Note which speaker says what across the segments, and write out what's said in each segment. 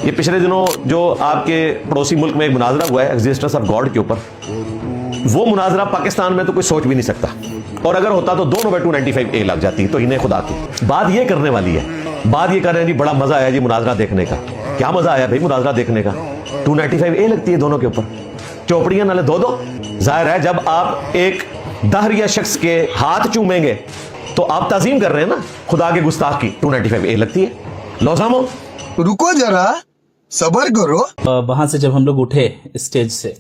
Speaker 1: یہ پچھلے دنوں جو آپ کے پڑوسی ملک میں ایک مناظرہ ہوا ہے ایگزسٹنس آف گاڈ کے اوپر، وہ مناظرہ پاکستان میں تو کوئی سوچ بھی نہیں سکتا، اور اگر ہوتا تو دونوں میں 295A لگ جاتی تو انہیں خدا کی بات یہ کرنے والی ہے۔ بات یہ کر رہے ہیں جی بڑا مزہ آیا جی مناظرہ دیکھنے کا۔ کیا مزہ آیا بھائی مناظرہ دیکھنے کا؟ 295A لگتی ہے دونوں کے اوپر، چوپڑیاں نالے دو۔ ظاہر ہے جب آپ ایک دہریہ شخص کے ہاتھ چومیں گے تو آپ تعظیم کر رہے ہیں نا خدا کے گستاخ کی، 295A لگتی ہے۔ لو سامو
Speaker 2: رکو ذرا صبر کرو۔
Speaker 3: وہاں سے جب ہم لوگ اٹھے اسٹیج سے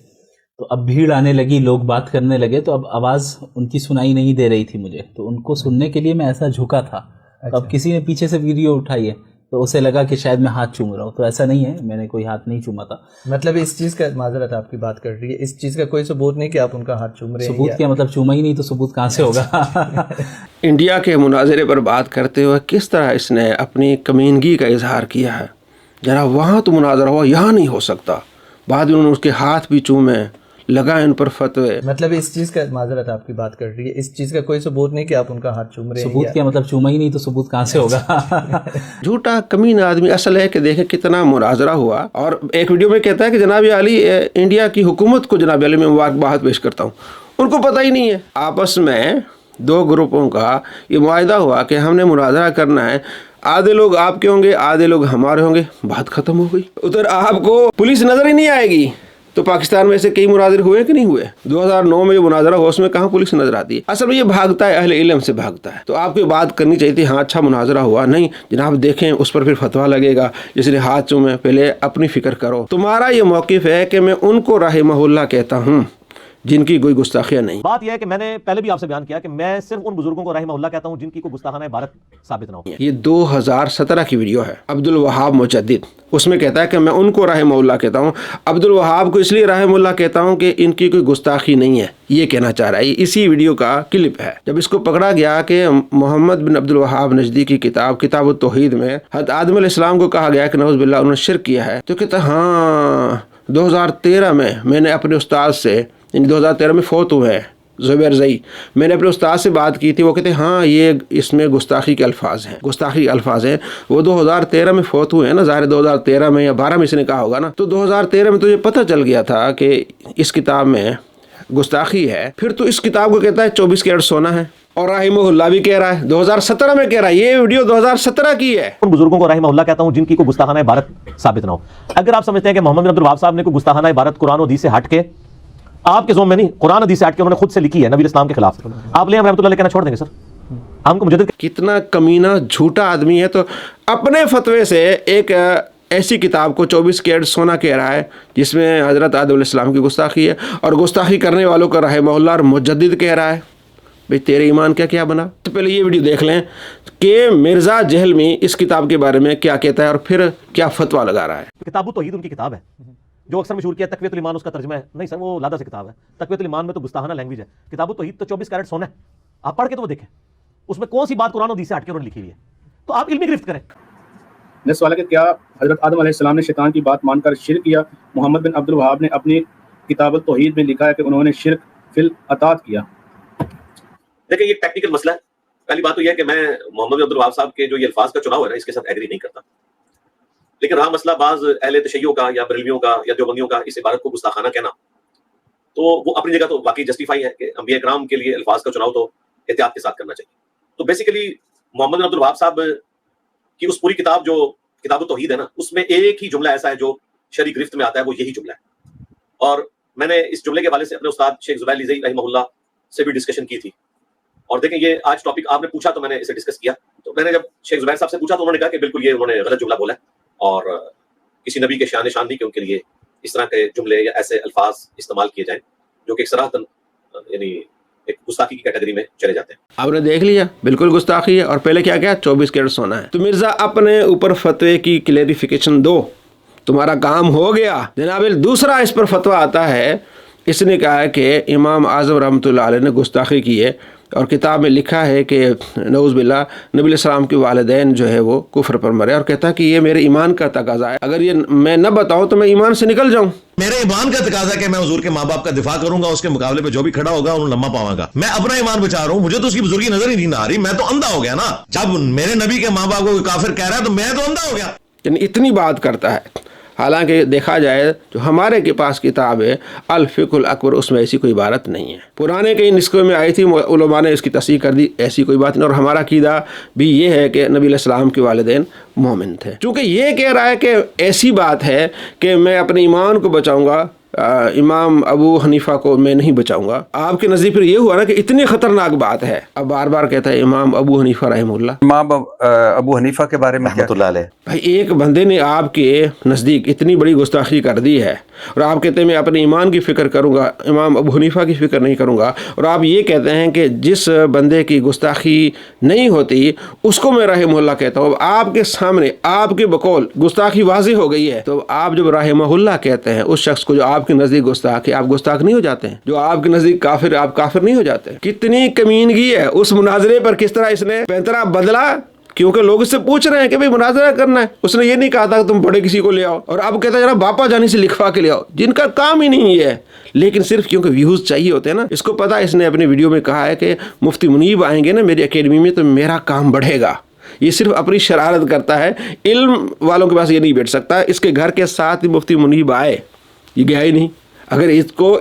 Speaker 3: تو اب بھیڑ آنے لگی، لوگ بات کرنے لگے، تو اب آواز ان کی سنائی نہیں دے رہی تھی مجھے، تو ان کو سننے کے لیے میں ایسا جھکا تھا۔ اب کسی نے پیچھے سے ویڈیو اٹھائی ہے تو اسے لگا کہ شاید میں ہاتھ چوم رہا ہوں، تو ایسا نہیں ہے، میں نے کوئی ہاتھ نہیں چوما تھا۔
Speaker 4: مطلب اس چیز کا معذرت آپ کی بات کر رہی ہے، اس چیز کا کوئی ثبوت نہیں کہ آپ ان کا ہاتھ چوم رہے ہیں؟
Speaker 3: ثبوت کیا مطلب چوما ہی نہیں تو ثبوت کہاں سے ہوگا؟
Speaker 5: انڈیا کے مناظرے پر بات کرتے ہوئے کس طرح اس نے اپنی کمینگی کا اظہار کیا ہے۔ جناب وہاں تو مناظرہ ہوا، یہاں نہیں ہو سکتا۔ بعد میں انہوں نے اس کے ہاتھ بھی چومے، لگا ان پر فتوے۔
Speaker 4: مطلب اس چیز کا معذرت آپ کی بات کر رہی ہے، اس چیز کا کوئی ثبوت نہیں کہ آپ ان کا ہاتھ چوم رہے ہیں؟
Speaker 3: ثبوت کیا مطلب چوما ہی نہیں تو ثبوت کہاں سے ہوگا؟
Speaker 5: جھوٹا کمین آدمی۔ اصل ہے کہ دیکھیں کتنا مناظرہ ہوا، اور ایک ویڈیو میں کہتا ہے کہ جناب علی انڈیا کی حکومت کو جناب علی میں مبارکباد پیش کرتا ہوں۔ ان کو پتہ ہی نہیں ہے، آپس میں دو گروپوں کا یہ معاہدہ ہوا کہ ہم نے مناظرہ کرنا ہے، آدھے لوگ آپ کے ہوں گے، آدھے لوگ ہمارے ہوں گے، بات ختم ہو گئی۔ ادھر آپ کو پولیس نظر ہی نہیں آئے گی۔ تو پاکستان میں سے کئی مناظر ہوئے کہ نہیں ہوئے؟ 2009 میں جو مناظرہ ہوا اس میں کہاں پولیس نظر آتی ہے؟ اصل میں یہ بھاگتا ہے، اہل علم سے بھاگتا ہے۔ تو آپ کو بات کرنی چاہیے تھی، ہاں اچھا مناظرہ ہوا، نہیں جناب دیکھیں اس پر پھر فتویٰ لگے گا، جس نے ہاتھ چومے۔ پہلے اپنی فکر کرو۔ تمہارا یہ موقف ہے کہ میں ان کو رحمہ اللہ کہتا ہوں جن کی کوئی گستاخیاں نہیں۔
Speaker 1: بات یہ ہے کہ میں نے پہلے بھی آپ سے بیان کیا کہ میں صرف ان بزرگوں کو رحمہ اللہ کہتا ہوں جن کی کوئی گستاخانہ عبارت ثابت نہ ہو۔
Speaker 5: یہ 2017 کی ویڈیو ہے، عبد الوہاب مجدد، اس میں کہتا ہے کہ میں ان کو رحمہ اللہ کہتا ہوں۔ عبد الوہاب کو اس لیے رحمہ اللہ کہتا ہوں کہ ان کی کوئی گستاخی نہیں ہے، یہ کہنا چاہ رہا ہے۔ اسی ویڈیو کا کلپ ہے جب اس کو پکڑا گیا کہ محمد بن عبد الوہاب نجدی کی کتاب التوحید میں حضرت آدم علیہ السلام کو کہا گیا کہ نعوذ باللہ انہوں نے شرک کیا ہے، تو کہتا ہاں 2013 میں نے اپنے استاد سے، 2013 میں فوت ہوئے ہیں زبیر زئی، میں نے اپنے استاد سے بات کی تھی، وہ کہتے ہیں ہاں یہ اس میں گستاخی کے الفاظ ہیں، گستاخی کے الفاظ ہیں۔ وہ 2013 میں فوت ہوئے ہیں نا، ظاہر 2013 میں یا 12 میں اس نے کہا ہوگا نا، تو 2013 میں تو یہ پتہ چل گیا تھا کہ اس کتاب میں گستاخی ہے۔ پھر تو اس کتاب کو کہتا ہے 24 کیرٹ سونا ہے، اور رحمہ اللہ بھی کہہ رہا ہے 2017 میں کہہ رہا ہے۔ یہ ویڈیو 2017 کی ہے۔
Speaker 1: ان بزرگوں کو رحمہ اللہ کہتا ہوں جن کی کوئی گستاخانہ عبارت ثابت نہ ہو۔ اگر آپ سمجھتے ہیں کہ محمد بن عبد الوہاب صاحب نے کوئی گستاخانہ عبارت قرآن و حدیث سے ہٹ کے، آپ کے ذوم میں نہیں، قرآن حدیث سے ہٹ کے انہوں نے خود سے لکھی ہے نبی اسلام کے خلاف، آپ لے ہم رحمۃ اللہ کہنا چھوڑ دیں گے؟ سر ہم کو مجدد
Speaker 5: کتنا کمینہ جھوٹا آدمی ہے۔ تو اپنے فتوے سے ایک ایسی کتاب کو 24 کیرٹ سونا کہہ رہا ہے جس میں حضرت آدم علیہ السلام کی گستاخی ہے، اور گستاخی کرنے والوں کا رحمہ اللہ اور مجدد کہہ رہا ہے۔ بھئی تیرے ایمان کیا بنا؟ تو پہلے یہ ویڈیو دیکھ لیں کہ مرزا جہلمی اس کتاب کے بارے میں کیا کہتا ہے اور پھر کیا فتویٰ لگا رہا ہے۔
Speaker 1: کتاب التوحید ان کی کتاب ہے جو اکثر مشہور کیا ہے، تقویۃ الایمان اس کا ترجمہ ہے۔ نہیں سر وہ لادہ سے کتاب ہے، تقویۃ الایمان میں تو گستاخانہ لینگویج ہے، کتاب التوحید تو 24 کیرٹ سونا ہے، آپ پڑھ کے تو وہ دیکھیں اس میں کون سی بات قرآن و حدیث سے ہٹ کے انہوں نے لکھی ہوئی ہے، تو آپ علمی گرفت کریں۔
Speaker 6: نے سوال ہے کہ کیا حضرت آدم علیہ السلام نے شیطان کی بات مان کر شرک کیا؟ محمد بن عبد الوہاب نے اپنی کتاب التوحید میں لکھا ہے کہ انہوں نے شرک فی الاطاعت کیا۔
Speaker 1: دیکھیں یہ ٹیکنیکل مسئلہ ہے۔ پہلی بات تو یہ ہے کہ میں محمد بن عبد الوہاب صاحب کے جو یہ الفاظ کا چناؤ ہے نا اس کے ساتھ ایگری نہیں کرتا، لیکن رہا مسئلہ بعض اہل تشیعوں کا یا بریلویوں کا یا دیوبندیوں کا اس عبارت کو گستاخانہ کہنا، تو وہ اپنی جگہ تو واقعی جسٹیفائی ہے کہ انبیاء کرام کے لیے الفاظ کا چناؤ تو احتیاط کے ساتھ کرنا چاہیے۔ تو بیسیکلی محمد بن عبد الوہاب صاحب کی اس پوری کتاب جو کتاب التوحید ہے نا، اس میں ایک ہی جملہ ایسا ہے جو شرعی گرفت میں آتا ہے، وہ یہی جملہ ہے، اور میں نے اس جملے کے حوالے سے اپنے استاد شیخ زبیر لیزئی رحمہ اللہ سے بھی ڈسکشن کی تھی، اور دیکھیں یہ آج ٹاپک آپ نے پوچھا تو میں نے اسے ڈسکس کیا، تو میں نے جب شیخ زبیر صاحب سے پوچھا تو انہوں نے کہا کہ بالکل یہ انہوں نے غلط جملہ بولا ہے، اور کسی نبی کے شان نہیں کہ ان کے لیے اس طرح کے جملے یا ایسے الفاظ استعمال کیے جائیں جو کہ صراحتاً یعنی ایک گستاخی کی کیٹیگری میں چلے جاتے ہیں۔
Speaker 5: آپ نے دیکھ لیا بالکل گستاخی ہے، اور پہلے کیا 24 کیرٹ سونا ہے۔ تو مرزا اپنے اوپر فتوے کی کلیریفیکیشن دو، تمہارا کام ہو گیا۔ جناب دوسرا اس پر فتویٰ آتا ہے، اس نے کہا ہے کہ امام اعظم رحمۃ اللہ علیہ نے گستاخی کی ہے، اور کتاب میں لکھا ہے کہ نعوذ باللہ نبی علیہ السلام کے والدین جو ہے وہ کفر پر مرے، اور کہتا ہے کہ یہ میرے ایمان کا تقاضا ہے، اگر یہ میں نہ بتاؤں تو میں ایمان سے نکل جاؤں۔
Speaker 7: میرے ایمان کا تقاضا ہے کہ میں حضور کے ماں باپ کا دفاع کروں گا، اس کے مقابلے پہ جو بھی کھڑا ہوگا انہوں لمبا پاواں گا۔ میں اپنا ایمان بچا رہا ہوں، مجھے تو اس کی بزرگی نظر ہی نہیں آ رہی، میں تو اندھا ہو گیا نا۔ جب میرے نبی کے ماں باپ کو کافر کہہ رہا ہے تو میں تو اندھا ہو گیا۔
Speaker 5: یعنی اتنی بات کرتا ہے۔ حالانکہ دیکھا جائے تو ہمارے کے پاس کتاب ہے الفقہ الاکبر، اس میں ایسی کوئی عبارت نہیں ہے. پرانے کئی نسخوں میں آئی تھی، علماء نے اس کی تصحیح کر دی، ایسی کوئی بات نہیں. اور ہمارا عقیدہ بھی یہ ہے کہ نبی علیہ السلام کے والدین مومن تھے. چونکہ یہ کہہ رہا ہے کہ ایسی بات ہے کہ میں اپنے ایمان کو بچاؤں گا، امام ابو حنیفہ کو میں نہیں بچاؤں گا. آپ کے نزدیک پھر یہ ہوا نا کہ اتنی خطرناک بات ہے. اب بار بار کہتا ہے امام ابو حنیفہ رحمہ اللہ.
Speaker 8: امام ابو حنیفہ کے بارے میں رحمۃ اللہ علیہ.
Speaker 5: بھائی ایک بندے نے آپ کے نزدیک اتنی بڑی گستاخی کر دی ہے، اور آپ کہتے ہیں میں اپنے ایمان کی فکر کروں گا، امام ابو حنیفہ کی فکر نہیں کروں گا. اور آپ یہ کہتے ہیں کہ جس بندے کی گستاخی نہیں ہوتی اس کو میں رحمہ اللہ کہتا ہوں. آپ کے سامنے آپ کے بقول گستاخی واضح ہو گئی ہے، تو آپ جب رحمہ اللہ کہتے ہیں اس شخص کو جو آپ کے نزدیک گستاخ ہے، آپ گستاخ نہیں ہو جاتے ہیں؟ جو آپ کے نزدیک کافر، آپ کافر نہیں ہو جاتے؟ کتنی کمینگی ہے اس مناظرے پر، کس طرح اس نے پینترا بدلا. کیونکہ لوگ اس سے پوچھ رہے ہیں کہ بھئی مناظرہ کرنا ہے. اس نے یہ نہیں کہا تھا کہ تم بڑے کسی کو لے آؤ، اور اب کہتا ہے جناب باپا جانی سے لکھوا کے لے آؤ، جن کا کام ہی نہیں ہے. لیکن صرف کیونکہ ویوز چاہیے ہوتے ہیں نا. اس کو پتا، اس نے اپنی ویڈیو میں کہا ہے کہ مفتی منیب آئیں گے نا میری اکیڈمی میں تو میرا کام بڑھے گا. یہ صرف اپنی شرارت کرتا ہے، علم والوں کے پاس یہ نہیں بیٹھ سکتا. اس کے گھر کے ساتھ ہی مفتی منیب آئے، یہ گیا ہی نہیں. اگر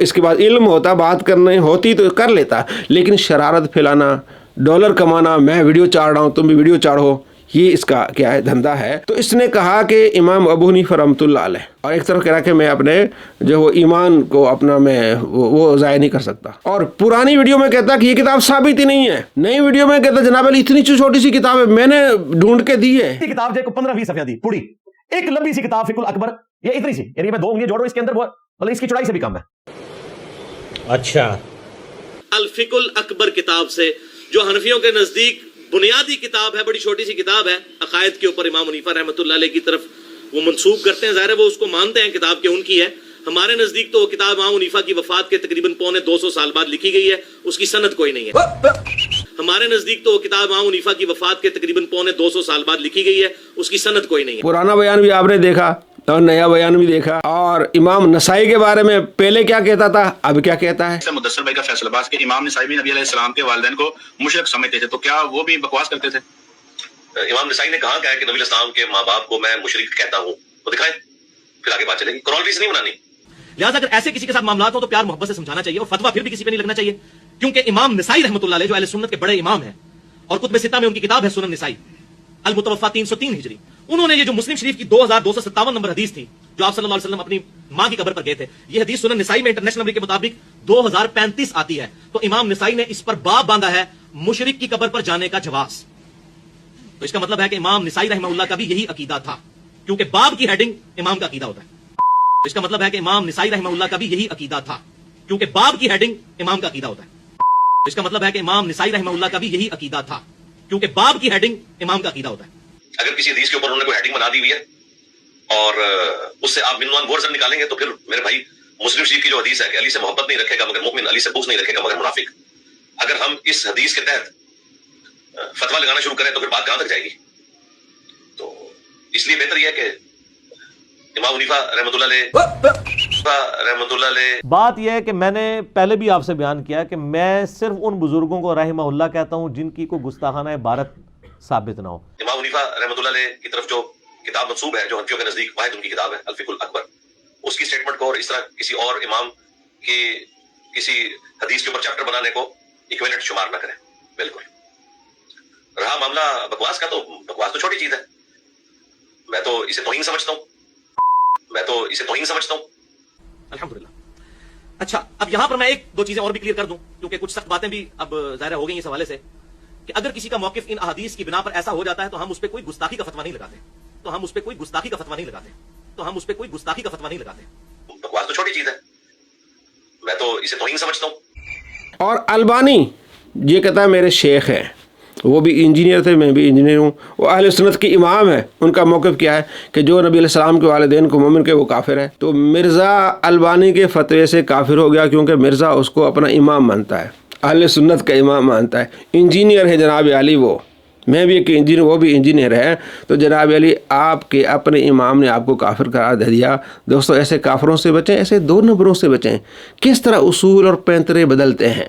Speaker 5: اس کے بعد علم ہوتا، بات کرنے ہوتی تو کر لیتا. لیکن شرارت پھیلانا، ڈالر کمانا، میں ویڈیو چاڑ رہا ہوں تم بھی ویڈیو چاڑھو، یہ اس کا کیا ہے دھندا ہے. تو اس نے کہا کہ امام ابو حنیفہ رحمۃ اللہ علیہ، اور ایک طرف کہہ رہا کہ میں اپنے جو وہ ایمان کو اپنا میں وہ ضائع نہیں کر سکتا. اور پرانی ویڈیو میں کہتا کہ یہ کتاب ثابت ہی نہیں ہے. نئی ویڈیو میں کہتا جناب علی اتنی چھوٹی سی کتاب ہے، میں نے ڈھونڈ کے دی ہے.
Speaker 7: کتاب جو 15-20 صفحے دی پوری، ایک لمبی سی کتاب فقہ الاکبر، یہ اتنی سی، یعنی میں 2 انگلیاں جوڑوں اس کے اندر، مطلب اس کی چوڑائی سے بھی کم ہے.
Speaker 9: اچھا،
Speaker 1: الفقہ الاکبر کتاب سے، جو حنفیوں کے نزدیک بنیادی کتاب ہے، بڑی چھوٹی سی کتاب ہے، عقائد کے اوپر امام حنیفہ رحمۃ اللہ علیہ کی طرف وہ منسوب کرتے ہیں. ظاہر ہے وہ اس کو مانتے ہیں کتاب کہ ان کی ہے. ہمارے نزدیک تو وہ کتاب امام حنیفہ کی وفات کے تقریباً 250 سال بعد لکھی گئی ہے، اس کی سند کوئی نہیں ہے. ہمارے نزدیک تو وہ کتاب امام حنیفہ کی وفات کے تقریباً 250 سال بعد لکھی گئی ہے، اس کی سند کوئی نہیں ہے.
Speaker 5: پرانا بیان بھی آپ نے دیکھا اور نیا بیان بھی دیکھا. اور امام نسائی کے بارے میں پہلے کیا کہتا تھا، اب کیا کہتا ہے.
Speaker 6: مدثر بھائی کا فیصلہ باز کہ امام نسائی بھی نبی علیہ السلام کے والدین کو مشرک سمجھتے تھے، تو کیا وہ بھی بکواس کرتے تھے؟
Speaker 1: امام نسائی نے کہا کہ نبی علیہ السلام کے ماں باپ کو میں مشرک کہتا ہوں، وہ دکھائیں، پھر آگے بات چلے گی. کرونالوجی سے نہیں بنانی.
Speaker 7: لہٰذا اگر ایسے کسی کے ساتھ معاملات ہو تو پیار محبت سے سمجھانا چاہیے، اور فتویٰ پھر بھی کسی پہ نہیں لگنا چاہیے. کیونکہ امام نسائی رحمۃ اللہ علیہ جو اہل سنت کے بڑے امام ہیں، اور کتب ستہ میں ان کی کتاب ہے سنن نسائی المتوفا 303 ہجری، انہوں نے یہ جو مسلم شریف کی 2257 نمبر حدیث تھی جو آپ صلی اللہ علیہ وسلم اپنی ماں کی قبر پر گئے تھے، یہ حدیث سنن نسائی میں انٹرنیشنل نمبر کے مطابق 2035 آتی ہے. تو امام نسائی نے اس پر باب باندھا ہے مشرک کی قبر پر جانے کا جواز. تو اس کا مطلب ہے کہ امام نسائی رحمہ اللہ کا بھی یہی عقیدہ تھا، کیونکہ باب کی ہیڈنگ امام کا عقیدہ ہوتا ہے. اس کا مطلب ہے کہ امام نسائی رحمہ اللہ کا بھی یہی عقیدہ تھا، کیونکہ باب کی ہیڈنگ امام کا عقیدہ ہوتا ہے. اس کا مطلب ہے کہ امام نسائی رحمہ اللہ کا بھی یہی عقیدہ تھا، کیونکہ باب کی ہیڈنگ امام کا عقیدہ ہوتا ہے.
Speaker 1: اگر کسی حدیث کے اوپر انہوں نے کوئی ہیڈنگ بنا دی ہوئی ہے اور اس سے آپ منوان غور سے نکالیں گے، تو پھر میرے بھائی مسلم شریف کی جو حدیث ہے کہ علی سے محبت نہیں رکھے گا مگر مومن، علی سے بغض نہیں رکھے گا مگر منافق، اگر ہم اس حدیث کے تحت فتویٰ لگانا شروع کریں تو پھر بات کہاں تک جائے گی. تو اس لیے بہتر یہ ہے کہ امام حنیفہ رحمۃ اللہ علیہ
Speaker 9: بات یہ ہے کہ میں نے پہلے بھی آپ سے بیان کیا کہ میں صرف ان بزرگوں کو رحمہ اللہ کہتا ہوں جن کی کوئی گستاخانہ عبارت ثابت نہ ہو.
Speaker 1: امام حنیفہ رحمۃ اللہ علیہ کی طرف جو کتاب منسوب ہے، جو حنفیوں کے نزدیک واحد ان کی کتاب ہے الفقہ الاکبر، اس کی سٹیٹمنٹ کو اور اس طرح کسی اور امام کی کسی حدیث کے اوپر چیپٹر بنانے کو ایکویلنٹ شمار نہ کریں. بالکل. رہا معاملہ بکواس کا، تو بکواس تو چھوٹی چیز ہے، میں تو اسے توہین سمجھتا ہوں.
Speaker 7: الحمدللہ. اچھا، اب یہاں پر میں ایک دو چیزیں اور بھی کلیئر کر دوں، کیونکہ کچھ سخت باتیں بھی اب ظاہر ہو گئی اس حوالے سے کہ اگر کسی کا موقف ان احادیث کی بنا پر ایسا ہو جاتا ہے تو ہم اس پہ کوئی گستاخی کا فتویٰ نہیں لگاتے.
Speaker 1: بکواس تو چھوٹی چیز ہے، میں تو اسے توہین سمجھتا ہوں.
Speaker 5: اور البانی یہ کہتا ہے میرے شیخ ہیں، وہ بھی انجینئر تھے، میں بھی انجینئر ہوں، وہ اہل سنت کے امام ہیں. ان کا موقف کیا ہے کہ جو نبی علیہ السلام کے والدین کو مومن کے وہ کافر ہے. تو مرزا البانی کے فتوے سے کافر ہو گیا، کیونکہ مرزا اس کو اپنا امام مانتا ہے، اہل سنت کا امام مانتا ہے. انجینئر ہے جناب علی، وہ میں بھی ایک انجینئر، وہ بھی انجینئر ہے. تو جناب علی آپ کے اپنے امام نے آپ کو کافر قرار دے دیا. دوستو ایسے کافروں سے بچیں، ایسے 2 نمبروں سے بچیں. کس طرح اصول اور پینترے بدلتے ہیں.